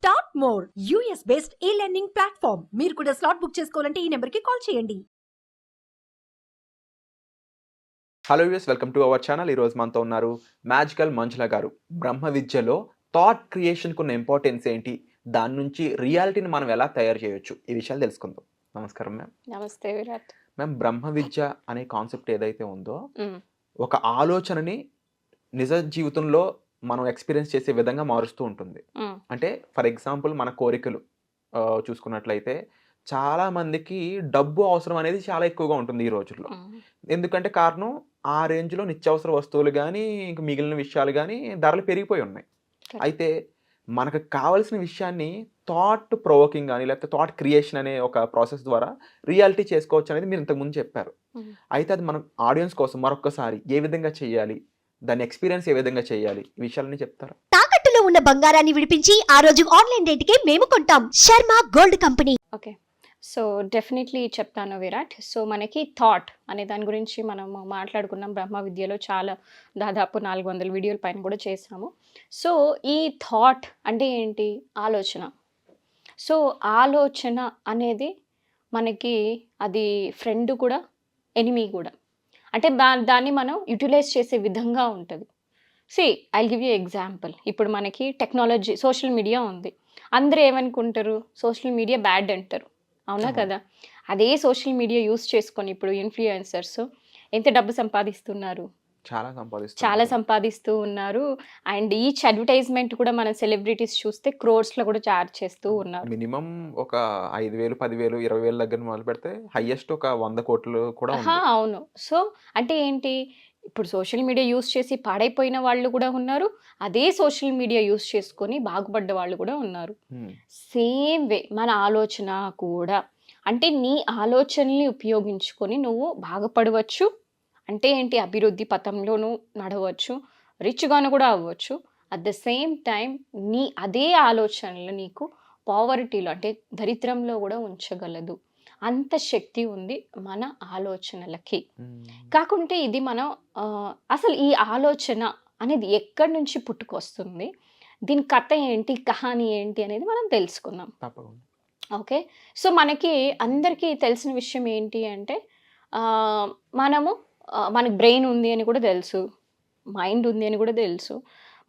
Start more US based ఈ learning platform. మీరు కూడా స్లాట్ బుక్ చేసుకోవాలంటే ఈ నెంబర్కి కాల్ చేయండి. Hello views, welcome to our channel. ఈరోజు మనతో ఉన్నారు మ్యాజికల్ మంజుల గారు. బ్రహ్మ విద్యలో థాట్ క్రియేషన్కు ఉన్న ఇంపార్టెన్స్ ఏంటి, దాని నుంచి రియాలిటీని మనం ఎలా తయారు చేయొచ్చు, ఈ విషయాలు తెలుసుకుందాం. నమస్కారం మ్యామ్. నమస్తే విరాట్. మ్యామ్, బ్రహ్మ విద్య అనే కాన్సెప్ట్ ఏదైతే ఉందో, ఒక ఆలోచనని నిజ జీవితంలో మనం ఎక్స్పీరియన్స్ చేసే విధంగా మారుస్తూ ఉంటుంది. అంటే ఫర్ ఎగ్జాంపుల్ మన కోరికలు చూసుకున్నట్లయితే చాలా మందికి డబ్బు అవసరం అనేది చాలా ఎక్కువగా ఉంటుంది ఈ రోజుల్లో. ఎందుకంటే కారణం ఆ రేంజ్లో నిత్యావసర వస్తువులు కానీ ఇంకా మిగిలిన విషయాలు కానీ ధరలు పెరిగిపోయి ఉన్నాయి. అయితే మనకు కావాల్సిన విషయాన్ని థాట్ ప్రొవోకింగ్ కానీ లేకపోతే థాట్ క్రియేషన్ అనే ఒక ప్రాసెస్ ద్వారా రియాలిటీ చేసుకోవచ్చు అనేది మీరు ఇంతకుముందు చెప్పారు. అయితే అది మనం ఆడియన్స్ కోసం మరొకసారి ఏ విధంగా చేయాలి, దాని ఎక్స్పీరియన్స్ ఏ విధంగా చేయాలి, ఈ విషయాలని చెప్తారా? తాకట్టులో ఉన్న బంగారాన్ని విడిపించి ఆ రోజు ఆన్లైన్ రేటుకే మేము కొంటాం. Sharma gold company. Okay, so definitely చెప్తాను విరాట్. సో మనకి థాట్ అనే దాని గురించి మనం మాట్లాడుకున్నాం. బ్రహ్మ విద్యలో చాలా దాదాపు 400 వీడియోల పైన కూడా చేసాము. సో ఈ థాట్ అంటే ఏంటి? ఆలోచన. సో ఆలోచన అనేది మనకి అది ఫ్రెండ్ కూడా ఎనిమీ కూడా. అంటే దాన్ని మనం యూటిలైజ్ చేసే విధంగా ఉంటుంది. I give you example. ఇప్పుడు మనకి టెక్నాలజీ, సోషల్ మీడియా ఉంది. అందరూ ఏమనుకుంటారు? సోషల్ మీడియా బ్యాడ్ అంటారు, అవునా కదా? అదే సోషల్ మీడియా యూస్ చేసుకొని ఇప్పుడు ఇన్ఫ్లుయెన్సర్స్ ఎంత డబ్బు సంపాదిస్తున్నారు? చాలా సంపాదిస్తూ ఉన్నారు. అండ్ ఈచ్ అడ్వర్టైజ్మెంట్ కూడా మన సెలబ్రిటీస్ చూస్తే క్రోర్స్లో కూడా చార్జ్ చేస్తూ ఉన్నారు. మినిమం ఒక 5,000, 10,000, 20,000 దగ్గర మొదలు పెడితే హైయెస్ట్ ఒక 100 కోట్లు కూడా. అవును. సో అంటే ఏంటి? ఇప్పుడు సోషల్ మీడియా యూస్ చేసి పాడైపోయిన వాళ్ళు కూడా ఉన్నారు, అదే సోషల్ మీడియా యూస్ చేసుకొని బాగుపడ్డ వాళ్ళు కూడా ఉన్నారు. సేమ్ వే మన ఆలోచన కూడా. అంటే నీ ఆలోచనల్ని ఉపయోగించుకొని నువ్వు బాగుపడవచ్చు. అంటే ఏంటి? అభివృద్ధి పథంలోనూ నడవచ్చు, రిచ్గాను కూడా అవ్వచ్చు. అట్ ద సేమ్ టైం నీ అదే ఆలోచనలు నీకు పావర్టీలో అంటే దరిద్రంలో కూడా ఉంచగలదు. అంత శక్తి ఉంది మన ఆలోచనలకి. కాకుంటే ఇది మనం అసలు ఈ ఆలోచన అనేది ఎక్కడి నుంచి పుట్టుకొస్తుంది, దీని కథ ఏంటి, కహాని ఏంటి అనేది మనం తెలుసుకుందాం. ఓకే, సో మనకి అందరికీ తెలిసిన విషయం ఏంటి అంటే మనకు బ్రెయిన్ ఉంది అని కూడా తెలుసు, మైండ్ ఉంది అని కూడా తెలుసు.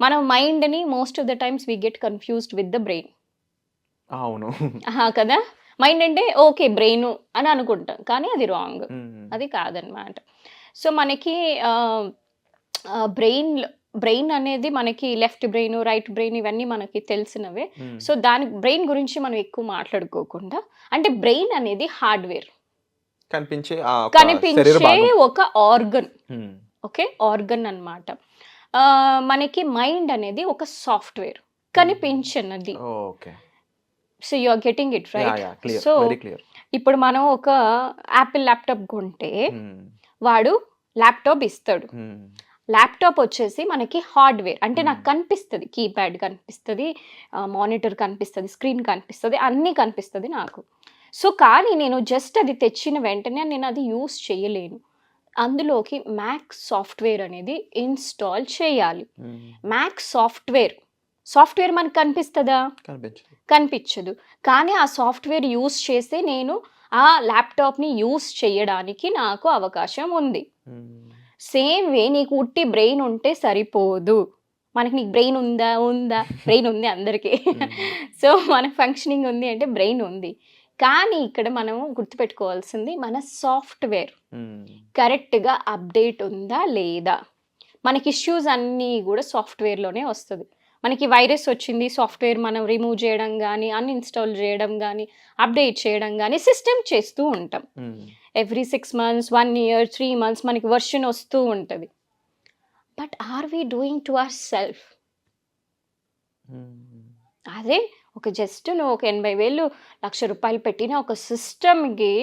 మనం మైండ్ని most of the times we get confused with the brain. అవును కదా? మైండ్ అంటే ఓకే బ్రెయిన్ అని అనుకుంటాం, కానీ అది రాంగ్, అది కాదనమాట. సో మనకి బ్రెయిన్ అనేది మనకి లెఫ్ట్ బ్రెయిన్, రైట్ బ్రెయిన్ ఇవన్నీ మనకి తెలిసినవే. సో దాని బ్రెయిన్ గురించి మనం ఎక్కువ మాట్లాడుకోకుండా, అంటే బ్రెయిన్ అనేది హార్డ్వేర్, కనిపించే ఒక ఆర్గన్. ఓకే, ఆర్గన్ అన్నమాట. మనకి మైండ్ అనేది ఒక సాఫ్ట్వేర్, కనిపించినది. So you are getting it right. So ఇప్పుడు మనం ఒక యాపిల్ ల్యాప్టాప్ కొంటే వాడు ల్యాప్టాప్ ఇస్తాడు. ల్యాప్టాప్ వచ్చేసి మనకి హార్డ్వేర్, అంటే నాకు కనిపిస్తుంది, కీప్యాడ్ కనిపిస్తుంది, మానిటర్ కనిపిస్తుంది, స్క్రీన్ కనిపిస్తుంది, అన్నీ కనిపిస్తుంది నాకు. సో కానీ నేను జస్ట్ అది తెచ్చిన వెంటనే నేను అది యూస్ చేయలేను. అందులోకి మ్యాక్ సాఫ్ట్వేర్ అనేది ఇన్స్టాల్ చేయాలి. మ్యాక్ సాఫ్ట్వేర్ మనకు కనిపిస్తుందా? కనిపించదు. కానీ ఆ సాఫ్ట్వేర్ యూస్ చేస్తే నేను ఆ ల్యాప్టాప్ని యూస్ చేయడానికి నాకు అవకాశం ఉంది. సేమ్ వే నీకు ఉట్టి బ్రెయిన్ ఉంటే సరిపోదు. నీకు బ్రెయిన్ ఉందా? బ్రెయిన్ ఉంది అందరికీ. సో మనకు ఫంక్షనింగ్ ఉంది అంటే బ్రెయిన్ ఉంది. కానీ ఇక్కడ మనం గుర్తుపెట్టుకోవాల్సింది మన సాఫ్ట్వేర్ కరెక్ట్గా అప్డేట్ ఉందా లేదా. మనకి ఇష్యూస్ అన్నీ కూడా సాఫ్ట్వేర్లోనే వస్తుంది. మనకి వైరస్ వచ్చింది, సాఫ్ట్వేర్ మనం రిమూవ్ చేయడం కానీ, అన్ఇన్స్టాల్ చేయడం కానీ, అప్డేట్ చేయడం కానీ సిస్టమ్ చేస్తూ ఉంటాం. ఎవ్రీ 6 months, 1 year, 3 months మనకి వర్షన్ వస్తూ ఉంటుంది. But are we doing to our self? అదే ఒక జస్ట్ నువ్వు ఒక 80,000, ₹1,00,000 పెట్టిన ఒక సిస్టమ్కి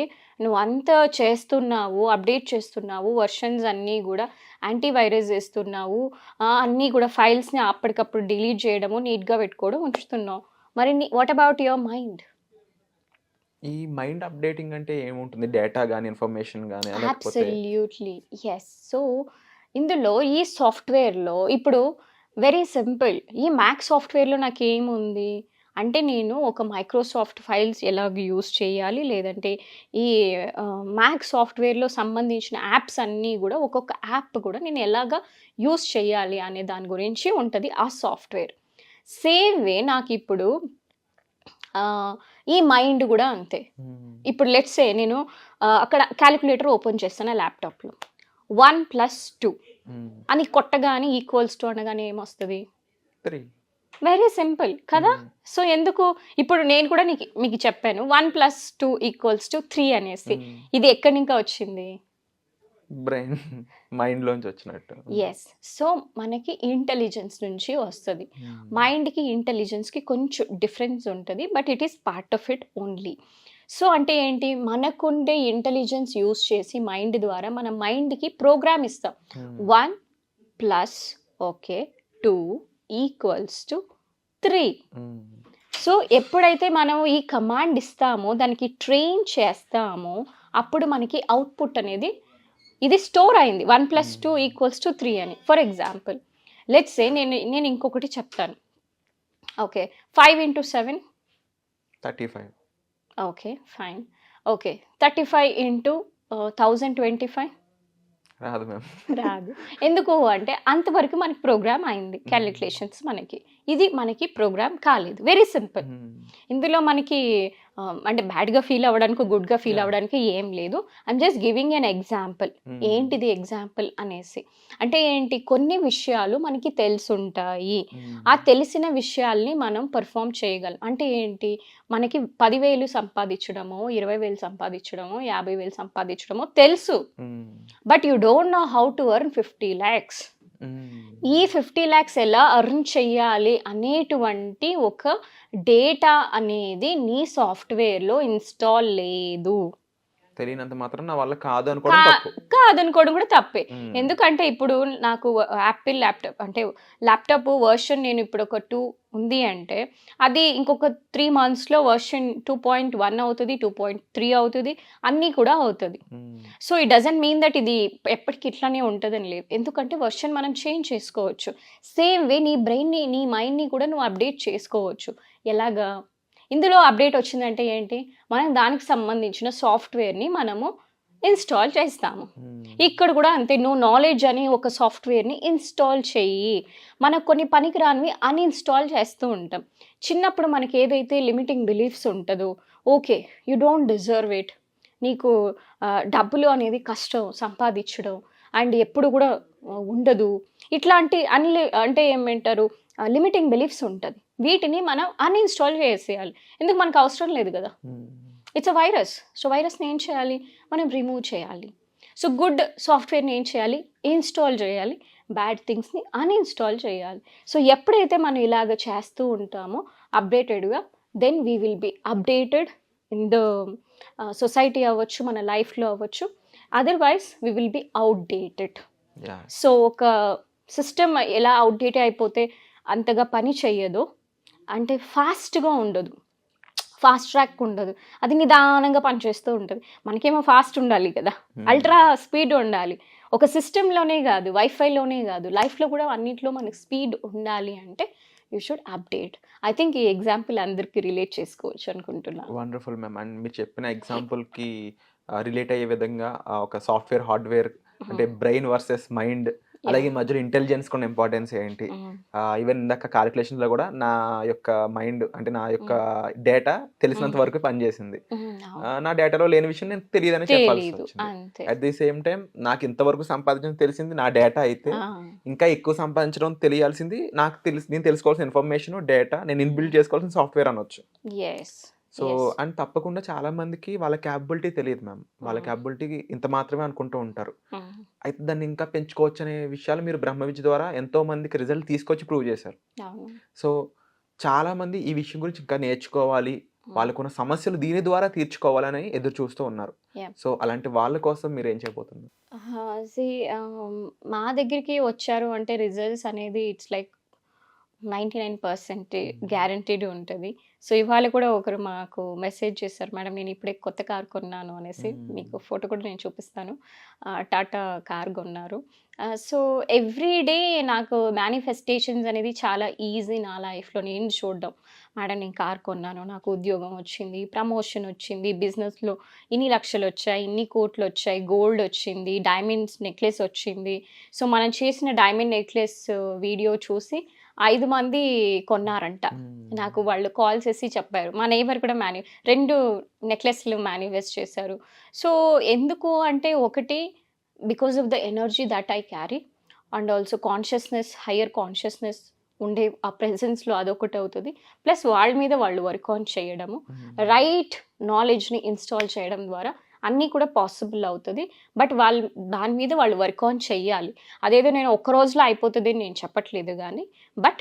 నువ్వు అంతా చేస్తున్నావు, అప్డేట్ చేస్తున్నావు, వర్షన్స్ అన్నీ కూడా యాంటీవైరస్ చేస్తున్నావు, అన్నీ కూడా ఫైల్స్ని అప్పటికప్పుడు డిలీట్ చేయడము, నీట్గా పెట్టుకోవడం ఉంచుతున్నావు. మరి వాట్ అబౌట్ యువర్ మైండ్? ఈ మైండ్ అప్డేటింగ్ అంటే ఏముంటుంది? డేటా కానీ ఇన్ఫర్మేషన్ కానీ? Absolutely yes. సో ఇందులో ఈ సాఫ్ట్వేర్లో ఇప్పుడు వెరీ సింపుల్, ఈ మ్యాక్ సాఫ్ట్వేర్లో నాకు ఏముంది? అంటే నేను ఒక మైక్రోసాఫ్ట్ ఫైల్స్ ఎలాగ యూస్ చేయాలి, లేదంటే ఈ మ్యాక్ సాఫ్ట్వేర్లో సంబంధించిన యాప్స్ అన్నీ కూడా ఒక్కొక్క యాప్ కూడా నేను ఎలాగ యూస్ చేయాలి అనే దాని గురించి ఉంటుంది ఆ సాఫ్ట్వేర్. సేమ్ వే నాకు ఇప్పుడు ఈ మైండ్ కూడా అంతే. ఇప్పుడు లెట్స్ సే నేను అక్కడ క్యాలిక్యులేటర్ ఓపెన్ చేస్తాను ల్యాప్టాప్లో, 1+2 అని కొట్టగానే ఈక్వల్స్ టు అనగానే ఏమొస్తుంది? 3. వెరీ సింపుల్ కదా. సో ఎందుకు ఇప్పుడు నేను కూడా మీకు చెప్పాను 1+2 = 3 అనేసి. ఇది ఎక్కడి ఇంకా వచ్చింది? బ్రెయిన్ మైండ్లోంచి వచ్చినట్టు. ఎస్. సో మనకి ఇంటెలిజెన్స్ నుంచి వస్తుంది. మైండ్కి ఇంటెలిజెన్స్కి కొంచెం డిఫరెన్స్ ఉంటుంది, but it is part of it only. So అంటే ఏంటి, మనకుండే ఇంటెలిజెన్స్ యూస్ చేసి మైండ్ ద్వారా మన మైండ్కి ప్రోగ్రామ్ ఇస్తాం. 1+2 = 3. సో ఎప్పుడైతే మనం ఈ కమాండ్ ఇస్తామో, దానికి ట్రైన్ చేస్తామో, అప్పుడు మనకి అవుట్పుట్ అనేది ఇది స్టోర్ అయింది 1+2 = 3 అని. ఫర్ ఎగ్జాంపుల్ లెట్స్ సే నేను ఇంకొకటి చెప్తాను. ఓకే, 5 × 7 35. Okay fine. ఓకే, 35 × 1025 రాదు మ్యామ్. రాదు. ఎందుకు అంటే అంతవరకు మనకి ప్రోగ్రామ్ అయింది క్యాలిక్యులేషన్స్. ఇది మనకి ప్రోగ్రామ్ కాలేదు. Very simple. ఇందులో మనకి అంటే బ్యాడ్గా ఫీల్ అవ్వడానికి, గుడ్గా ఫీల్ అవ్వడానికి ఏం లేదు. I'm just giving an example. ఏంటిది ఎగ్జాంపుల్ అనేసి అంటే ఏంటి, కొన్ని విషయాలు మనకి తెలుసుంటాయి. ఆ తెలిసిన విషయాల్ని మనం పర్ఫామ్ చేయగలం. అంటే ఏంటి, మనకి 10,000 సంపాదించడమో, 20,000 సంపాదించడమో, 50,000 సంపాదించడమో తెలుసు. But you don't know how to earn 50 lakhs. ఈ 50 lakhs ఎలా ఎర్న్ చెయ్యాలి అనేటువంటి ఒక డేటా అనేది నీ సాఫ్ట్వేర్లో ఇన్స్టాల్ లేదు. తెలియనంత మాత్రం నా వల్ల కాదనుకోవడం కూడా తప్పే. ఎందుకంటే ఇప్పుడు నాకు యాపిల్ ల్యాప్టాప్ వర్షన్ నేను ఇప్పుడు ఒక 2 ఉంది అంటే అది ఇంకొక 3 monthsలో వర్షన్ 2.1 అవుతుంది, 2.3 అవుతుంది, అన్నీ కూడా అవుతుంది. So it doesn't mean that ఇది ఎప్పటికి ఇట్లానే ఉంటుందని లేదు. ఎందుకంటే వర్షన్ మనం చేంజ్ చేసుకోవచ్చు. సేమ్ వే నీ బ్రెయిన్ని, నీ మైండ్ని కూడా నువ్వు అప్డేట్ చేసుకోవచ్చు. ఎలాగా? ఇందులో అప్డేట్ వచ్చిందంటే ఏంటి, మనం దానికి సంబంధించిన సాఫ్ట్వేర్ని మనము ఇన్స్టాల్ చేస్తాము. ఇక్కడ కూడా అంతే, నువ్వు నాలెడ్జ్ అని ఒక సాఫ్ట్వేర్ని ఇన్స్టాల్ చెయ్యి. మనకు కొన్ని పనికిరానివి అన్ఇన్స్టాల్ చేస్తూ ఉంటాం. చిన్నప్పుడు మనకి ఏదైతే లిమిటింగ్ బిలీఫ్స్ ఉంటుందో, okay you don't deserve it, నీకు డబ్బులు అనేది కష్టం సంపాదించడం, అండ్ ఎప్పుడు కూడా ఉండదు, ఇట్లాంటి అంటే ఏమంటారు లిమిటింగ్ బిలీఫ్స్ ఉంటుంది. వీటిని మనం అన్ఇన్స్టాల్ చేసేయాలి. ఎందుకు, మనకు అవసరం లేదు కదా. It's a virus. సో వైరస్ని ఏం చేయాలి, మనం రిమూవ్ చేయాలి. సో గుడ్ సాఫ్ట్వేర్ని ఏం చేయాలి, ఇన్స్టాల్ చేయాలి. బ్యాడ్ థింగ్స్ని అన్ఇన్స్టాల్ చేయాలి. సో ఎప్పుడైతే మనం ఇలాగ చేస్తూ ఉంటామో అప్డేటెడ్గా, then we will be updated in the society అవ్వచ్చు, మన లైఫ్లో అవ్వచ్చు. Otherwise we will be outdated. So ఒక సిస్టమ్ ఎలా అవుట్డేట్ అయిపోతే అంతగా పని చెయ్యదో, అంటే ఫాస్ట్గా ఉండదు, ఫాస్ట్ ట్రాక్ ఉండదు, అది నిదానంగా పనిచేస్తూ ఉంటుంది. మనకేమో ఫాస్ట్ ఉండాలి కదా, అల్ట్రా స్పీడ్ ఉండాలి. ఒక సిస్టంలోనే కాదు, వైఫైలోనే కాదు, లైఫ్లో కూడా అన్నింటిలో మనకి స్పీడ్ ఉండాలి అంటే you should update. I think ఈ ఎగ్జాంపుల్ అందరికీ రిలేట్ చేసుకోవచ్చు అనుకుంటున్నాను. Wonderful ma'am. అండ్ మీరు చెప్పిన ఎగ్జాంపుల్కి రిలేట్ అయ్యే విధంగా ఒక సాఫ్ట్వేర్, హార్డ్వేర్ అంటే బ్రెయిన్ వర్సెస్ మైండ్, అలాగే మధ్యలో ఇంటెలిజెన్స్ కూడా ఇంపార్టెన్స్ ఏంటి, ఈవెన్ ఇందాక క్యాలిక్యులేషన్స్ లో కూడా నా యొక్క మైండ్ అంటే నా యొక్క డేటా తెలిసినంత వరకు పనిచేసింది. నా డేటాలో లేని విషయం నేను తెలియదని చెప్పాల్సి వచ్చింది. అట్ ది సేమ్ టైం నాకు ఇంతవరకు సంపాదించడం తెలిసింది నా డేటా అయితే, ఇంకా ఎక్కువ సంపాదించడం తెలియాల్సింది నాకు నేను తెలుసుకోవాల్సిన ఇన్ఫర్మేషన్, డేటా నేను ఇన్బిల్డ్ చేసుకోవాల్సిన సాఫ్ట్వేర్ అనొచ్చు. సో అండ్ తప్పకుండా చాలా మందికి వాళ్ళ క్యాపబిలిటీ తెలియదు మ్యామ్. వాళ్ళ క్యాపబిలిటీ ఇంత మాత్రమే అనుకుంటూ ఉంటారు. అయితే దాన్ని ఇంకా పెంచుకోవచ్చు అనే విషయాలు మీరు బ్రహ్మ విద్య ద్వారా ఎంతో మందికి రిజల్ట్ తీసుకొచ్చి ప్రూవ్ చేశారు. సో చాలా మంది ఈ విషయం గురించి ఇంకా నేర్చుకోవాలి, వాళ్ళకున్న సమస్యలు దీని ద్వారా తీర్చుకోవాలని ఎదురు చూస్తూ ఉన్నారు. సో అలాంటి వాళ్ళ కోసం మీరు ఏం చేయబోతున్నారు? మా దగ్గరికి వచ్చారు అంటే రిజల్ట్స్ అనేది ఇట్స్ లైక్ 99% గ్యారంటీడ్ ఉంటుంది. సో ఇవాళ కూడా ఒకరు మాకు మెసేజ్ చేశారు, మేడం నేను ఇప్పుడే కొత్త కార్ కొన్నాను అనేసి. మీకు ఫోటో కూడా నేను చూపిస్తాను. టాటా కార్ కొన్నారు. సో ఎవ్రీ డే నాకు మేనిఫెస్టేషన్స్ అనేది చాలా ఈజీ నా లైఫ్లో నేను చూడడం. మేడం నేను కార్ కొన్నాను, నాకు ఉద్యోగం వచ్చింది, ప్రమోషన్ వచ్చింది, బిజినెస్లో ఇన్ని లక్షలు వచ్చాయి, ఇన్ని కోట్లు వచ్చాయి, గోల్డ్ వచ్చింది, డైమండ్స్ నెక్లెస్ వచ్చింది. సో మనం చేసిన డైమండ్ నెక్లెస్ వీడియో చూసి 5 మంది కొన్నారంట. నాకు వాళ్ళు కాల్ చేసి చెప్పారు. మా నేబర్ కూడా 2 నెక్లెస్లు మేనిఫెస్ట్ చేశారు. సో ఎందుకు అంటే ఒకటి because of the energy that I carry and also consciousness, higher consciousness ఉండే ఆ ప్రెజెన్స్లో అదొకటి అవుతుంది. ప్లస్ వాళ్ళ మీద వాళ్ళు వర్క్ ఆన్ చేయడము, రైట్ నాలెడ్జ్ని ఇన్స్టాల్ చేయడం ద్వారా అన్నీ కూడా పాసిబుల్ అవుతుంది. బట్ వాళ్ళు దాని మీద వాళ్ళు వర్క్ ఆన్ చెయ్యాలి. అదేదో నేను ఒక్క రోజులో అయిపోతుంది అని నేను చెప్పట్లేదు, కానీ బట్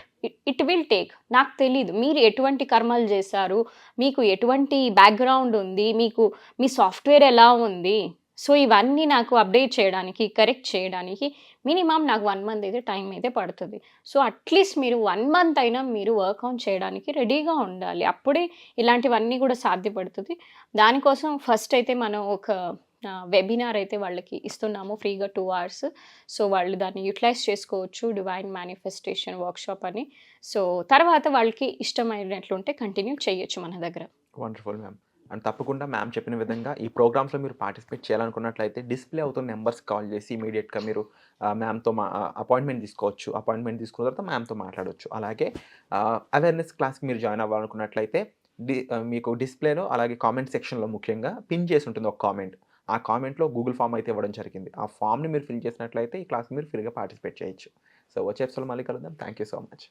ఇట్ విల్ టేక్. నాకు తెలీదు మీరు ఎటువంటి కర్మలు చేశారు, మీకు ఎటువంటి బ్యాక్గ్రౌండ్ ఉంది, మీకు మీ సాఫ్ట్వేర్ ఎలా ఉంది. సో ఇవన్నీ నాకు అప్డేట్ చేయడానికి, కరెక్ట్ చేయడానికి మినిమం నాకు 1 మంత్ అయితే టైం అయితే పడుతుంది. సో అట్లీస్ట్ మీరు 1 మంత్ అయినా మీరు వర్క్ ఆన్ చేయడానికి రెడీగా ఉండాలి. అప్పుడే ఇలాంటివన్నీ కూడా సాధ్యపడుతుంది. దానికోసం ఫస్ట్ అయితే మనం ఒక వెబినార్ అయితే వాళ్ళకి ఇస్తున్నాము ఫ్రీగా 2 hours. సో వాళ్ళు దాన్ని యూటిలైజ్ చేసుకోవచ్చు, డివైన్ మేనిఫెస్టేషన్ వర్క్షాప్ అని. సో తర్వాత వాళ్ళకి ఇష్టమైనట్లుంటే కంటిన్యూ చేయొచ్చు మన దగ్గర. Wonderful ma'am. అండ్ తప్పకుండా మ్యామ్ చెప్పిన విధంగా ఈ ప్రోగ్రామ్స్లో మీరు పార్టిసిపేట్ చేయాలనుకున్నట్లయితే డిస్ప్లే అవుతున్న నెంబర్స్ కాల్ చేసి ఇమీడియట్గా మీరు మ్యామ్తో అపాయింట్మెంట్ తీసుకోవచ్చు. అపాయింట్మెంట్ తీసుకున్న తర్వాత మ్యామ్తో మాట్లాడవచ్చు. అలాగే అవేర్నెస్ క్లాస్కి మీరు జాయిన్ అవ్వాలనుకున్నట్లయితే మీకు డిస్ప్లేలో అలాగే కామెంట్ సెక్షన్లో ముఖ్యంగా పిన్ చేసి ఉంటుంది ఒక కామెంట్. ఆ కామెంట్లో గూగుల్ ఫామ్ అయితే ఇవ్వడం జరిగింది. ఆ ఫామ్ని మీరు ఫిల్ చేసినట్లయితే ఈ క్లాస్కి మీరు ఫ్రీగా పార్టిసిపేట్ చేయొచ్చు. సో వచ్చే ఎపిసోడ్లో మళ్ళీ కలుద్దాం. Thank you so much.